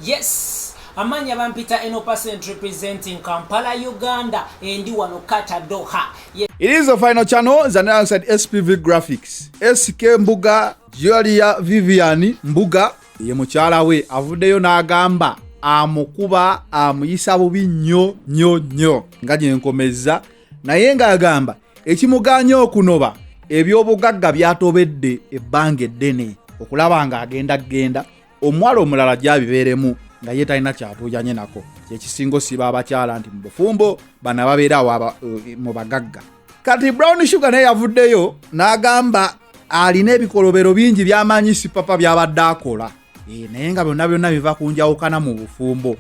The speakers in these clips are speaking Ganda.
Yes, amanya bampita Eno% representing Kampala, Uganda, and wano Kata Doha. Yes. It is the final channel, alongside SPV Graphics. SK Mbuga, Julia Viviani Mbuga, ye mukyala we avuddeyo n'agamba amukuba amuyisa bubi nnyo nga gye nkomeza naye ng'agamba ekimuganya okunoba ebyobugagga byatobedde ebbanga eddene okulaba nga agenda omuwala omulala gy'abibeeremu nga ye talina kyatuujanye nako kyekisingo siba abakyala nti mu bufumbo bana babeerawo mu bagagga. Kati Brown Sugar naye yavuddeyo n'agamba alina ebikolobero bingi by'amanyi Sipapa by'abadde akola naye nga byonna biva kunjawukana mu bufumbo.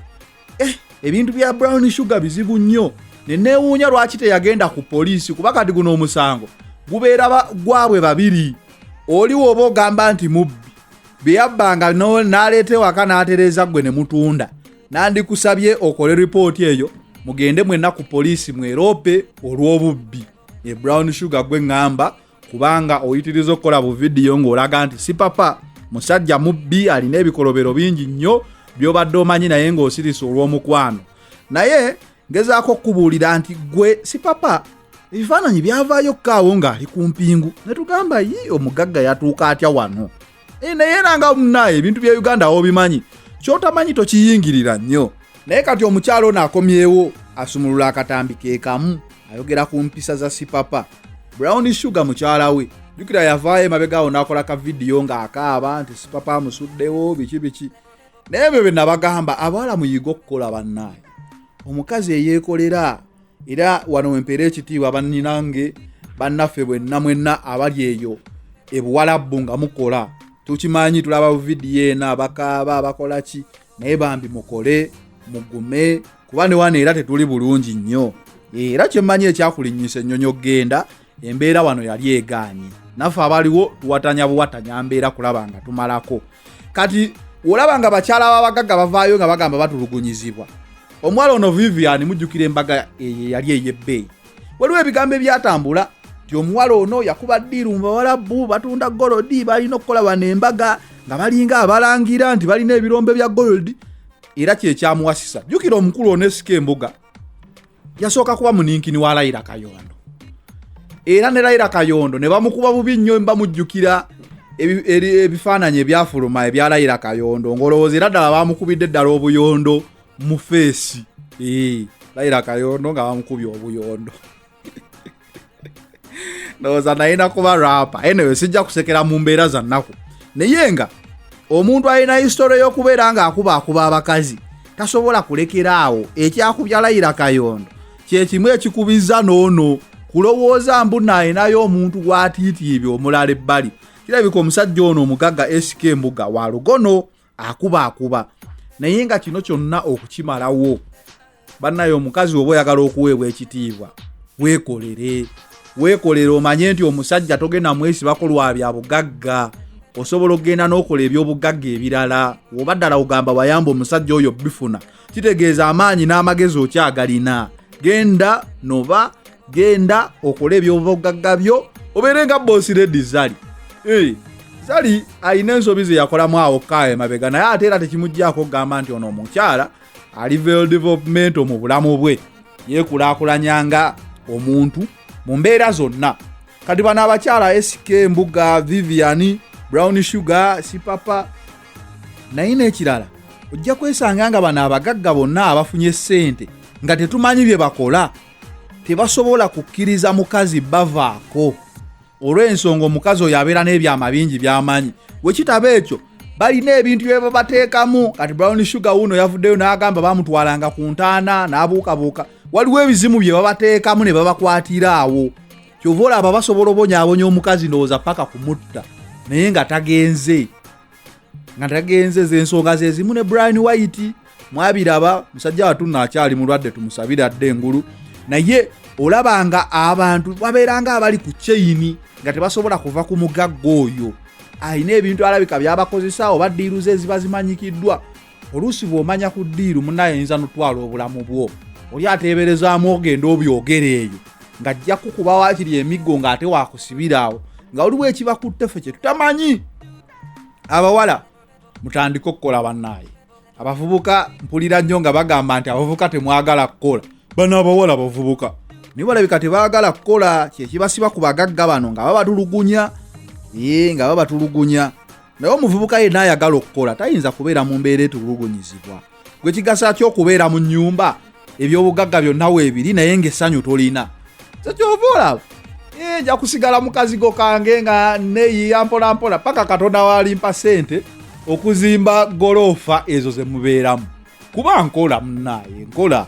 Ebintu bya Brown Sugar bizibu nnyo neneewuunya lwaki teyagenda ku poliisi kuba kati guno omusango gubeera gwabwe babiri. Oli woba ogamba nti mubbi byeyabbanga n'aleeta ewaka n'atereeza gwe ne mutunda nandikusabye okole ripooti eyo mugende mwenna ku poliisi mwerope olw'obubbi. Brown Sugar gwe ngamba kubanga oyitiriza okukola bu vidiyo ng'olaga nti Sipapa musajja mubbi alina ebikolobero bingi nnyo by'obadde omanyi naye ng'osirisa olw'omukwano. Naye ngezaako okubuulira nti gwe Sipapa ebifaananyi byavaayo kkaawo ng'ali ku mpingu ne tugamba omugagga yatuuka atya wano. Naye era nga munnaye ebintu bya Uganda obimanyi kyotamanyi tokiyingirira nnyo. Naye kati omukyalo ono akomyewo asumulula akatambi ke kamu ayogera ku mpisa za Sipapa. Brown Sugar mukyala we jukira yavaayo emabegaawo n'akola ka vidiyo ng'akaaba nti Sipapa amusuddewo biki naye bwe nabagamba abawala muyiga okukola bannaye. Omukazi eyeekolera era wano wempeera ekitiibwa banninange bannaffe bwenna mwenna abali eyo ebuwalabbu nga mukola tukimanyi tulaba vidiyo eno abakaaba abakola ki naye bambi mukole mugume kuba ne wano era tetuli bulungi nnyo. Era kyemmanyi ekyakulinnyisa ennyonyi okgenda embeera wano yali egaanye naffe abaliwo tuwatanya buwatanya mbeera kulaba nga tumalako. Kati olaba nga bakyala b'abagagga bavaayo nga bagamba batulugunyizibwa. Omuwala ono Vivian mujjukira embaga yali ey'ebbeeyi waliwo ebigambo ebyatambula nti omuwala ono yakuba ddiiru mu bawalabu batunda golodi balina okukola bano embaga nga balinga abalangira nti balina ebirombe bya golodi era kyekyamuwasisa. Jjukira omukulu ono SK Mbuga yasooka kuba muninkini wa Raila Kayondo era ne Raila Kayondo ne bamukuba bubi nnyo bamujjukira ebifaananyi ebyafuluma ebya Raila Kayondo ng'olowooza era ddala bamukubidde ddala obuyondo mu feesi. Raila Kayondo nga bamukubye obuyondo ndowooza nayina kuba rapa anyway sijja kusekera mu mbeera za nnaku naye nga omuntu alina histori y'okubeera ng'akuba abakazi tasobola kulekera awo ekyakubya Raila Kayondo kyekimu ekikubiza noono kulowooza mbu nayinayo omuntu gwatiitiibye omulala ebbali. Kirabika omusajja ono omugagga SK Mbuga wa lugono akuba naye nga kino kyonna okukimalawo bannayo omukazi oba oyagala okuweebwa ekitiibwa weekolere omanye nti omusajja togenda mwesibako lwa bya bugagga osobola okgenda n'okola ebyobugagga ebirala. Oba ddala ogamba wayamba omusajja oyo bifuna kitegeeza amaanyi n'amagezi okyagalina. Genda okola ebyobugagga byo obeere nga Boss Lady Zali. Zali alina ensobi ze yakolamu awo kaawe mabega naye ate era tekimuggyako okugamba nti ono omukyala ali very development mu bulamu bwe yeekulaakulanyanga omuntu mu mbeera zonna. Kati bano abakyala SK Mbuga, Vivian, Brown Sugar, Sipapa naye n'ekirala ojja kwesanga nga bano abagagga bonna abafunye ssente nga tetumanyi bye bakola tebasobola kukkiriza mukazi bavaako olw'ensonga omukazi oyo abeera n'ebyama bingi by'amanyi. Wekitaba ekyo balina ebintu bye babateekamu. Kati Brown Sugar wuno yavuddeyo n'agamba bamutwalanga ku ntaana n'abuukabuuka waliwo ebizimu bye babateekamu ne babakwatira awo kyova olaba basobola obonyaabonya omukazi ndowooza paka kumutta naye nga tagenze z'ensonga ze zimu. ne Brian White mwabiraba musajja watunna akyali mulwadde tumusabira dde engulu naye olaba nga abantu babeera nga abali ku kyeyini nga tebasobola kuva ku mugagga oyo. Alina ebintu alabika byabakozesa oba ddiiru ze ziba zimanyikiddwa. Oluusi bw'omanya ku ddiiru munnaye ayinza n'otwala obulamu bwo oli ateeberezaamu ogenda obyogere eyo ng'ajja kukuba waakiri emiggo ng'ate waakusibira awo nga oliwo ekibakutte ffe kye tutamanyi. Abawala mutandika okukola bannaye abavubuka mpulira nnyo nga bagamba nti abavubuka temwagala kukola. Bano abawala abavubuka nibo balabika tebaagala kukola, kyekibasiba ku bagagga bano nga babatulugunya. Nga babatulugunya. Naye omuvubuka yenna ayagala okukola tayinza kubeera mu mbeera etulugunyizibwa. Gwe kigasa ky'okubeera mu nnyumba ebyobugagga byonna weebiri naye ng'essanyu tolina. Kyova olaba nja kusigala mu kazigo kange nga neeyiya mpola mpola paka Katonda walimpa ssente okuzimba goloofa ezo ze mubeeramu. Kuba nkola munnaye nkola.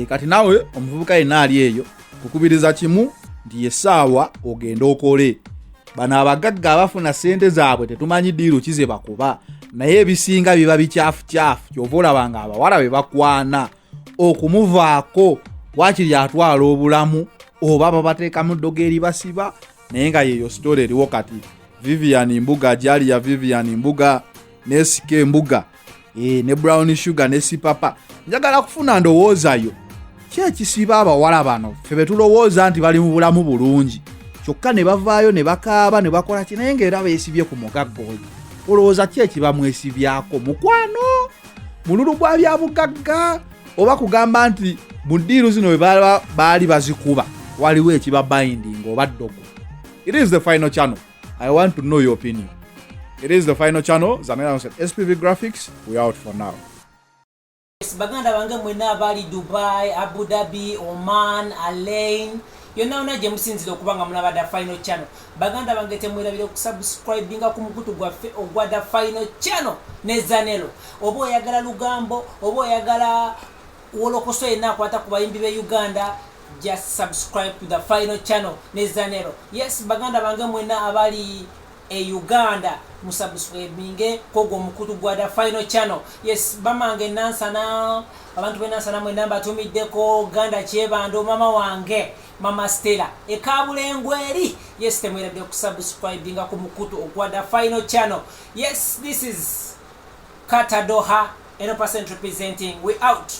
Kati nawe omuvubuka yenna ali eyo kukubiriza kimu nti essaawa ogenda okole. Bano abagagga abafuna ssente zaabwe tetumanyi ddiiru ki ze bakuba, naye ebisinga biba bikyafu kyafu. Kyova olaba nga abawala be bakwana okumuvaako waakiri atwala obulamu oba babateekamu ddogo eri basiba. Naye nga yeeyo sitole eriwo kati. Vivian Mbuga, Jalia Vivian Mbuga ne SK Mbuga ne Brown Sugar ne Sipapa. Njagala kufuna ndowoozayo ki ekisiba abawala bano ffe betulowooza nti bali mu bulamu bulungi kyokka ne bavaayo ne bakaaba ne bakola ki naye ng'era beesibye ku mugagga oyo. Olowooza ki ekibamwesibyako? Mukwano, mululu gwa bya bugagga, oba kugamba nti mu ddiiru zino bwe baali bazikuba waliwo ekiba binding oba ddogo? It is the final channel. I want to know your opinion. It is the final channel. Zanera said SPV Graphics. We out for now. Baganda bange mwena abali Dubai, Abu Dhabi, Oman, Alain. Yonna una gye musinzira okubanga mulaba da final channel. Baganda bange temwerabire okusubscribinga ku mukutu gwaffe ogwa da final channel ne Zanero. Oba oyagala lugambo, oba oyagala wolokoso yenna akwata ku bayimbi be Uganda, just subscribe to the final channel ne Zanero. Yes, baganda bange mwena abali Uganda musubscribinge kogo mukutu gwa da final channel. Yes, bamange nansana abantu benansana mwena mbatumiddeko Ganda Kyebando mama wange Mama Stella ekabulengweri. Yes, temwerabire okusubscribinga ku mukutu ogwa da final channel. Yes, this is Kata Doha, 100% representing. We out.